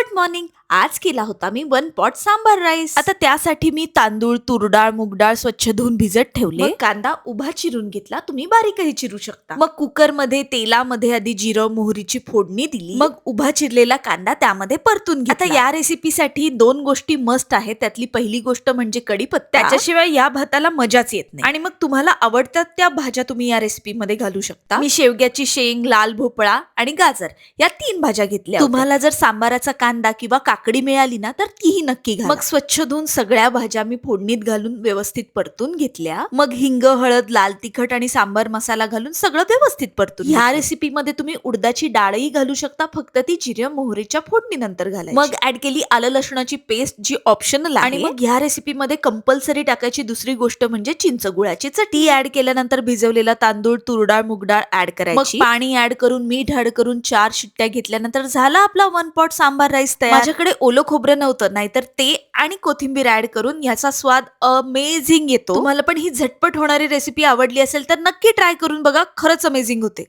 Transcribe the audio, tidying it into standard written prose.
Good morning. आज केला होता मी वन पॉट सांबार राईस. आता त्यासाठी मी तांदूळ, तूर डाळ, मूग डाळ स्वच्छ धुवून भिजत ठेवले. मग कांदा उभा चिरून घेतला, तुम्ही बारीकही चिरू शकता. मग कुकर मध्ये तेलामध्ये आधी जिरं मोहरीची फोडणी दिली. मग उभा चिरलेला कांदा त्यामध्ये परतून घेतला. आता या रेसिपीसाठी दोन गोष्टी मस्ट आहेत. त्यातली पहिली गोष्ट म्हणजे कढीपत्ता. त्याच्याशिवाय या भाताला मजाच येत नाही. आणि मग तुम्हाला आवडतात त्या भाज्या तुम्ही या रेसिपीमध्ये घालू शकता. मी शेवग्याची शेंग, लाल भोपळा आणि गाजर या 3 भाज्या घेतल्या. तुम्हाला जर सांबाराचा कांदा किंवा काकडी मिळाली ना तर तीही नक्की घाला. मग स्वच्छ धुवून सगळ्या भाज्या मी फोडणीत घालून व्यवस्थित परतून घेतल्या. मग हिंग, हळद, लाल तिखट आणि सांबार मसाला घालून सगळं व्यवस्थित परतून. ह्या रेसिपीमध्ये तुम्ही उडदाची डाळही घालू शकता, फक्त ती जिरे मोहरीच्या फोडणीनंतर घालायची. मग ऍड केली आलं लसणाची पेस्ट, जी ऑप्शनल आहे. आणि मग ह्या रेसिपीमध्ये कंपल्सरी टाकायची दुसरी गोष्ट म्हणजे चिंच गुळाची चटणी. ऍड केल्यानंतर भिजवलेला तांदूळ, तूर डाळ, मूग डाळ ऍड करायची. मग पाणी ऍड करून, मीठ ऍड करून 4 शिट्ट्या घेतल्यानंतर झाला आपला वन पॉट सांबार राईस तयार. माझ्याकडे ओलं खोबरं नव्हतं, नाहीतर ते आणि कोथिंबीर ऍड करून याचा स्वाद अमेझिंग येतो. तुम्हाला पण ही झटपट होणारी रेसिपी आवडली असेल तर नक्की ट्राय करून बघा, खरंच अमेझिंग होते.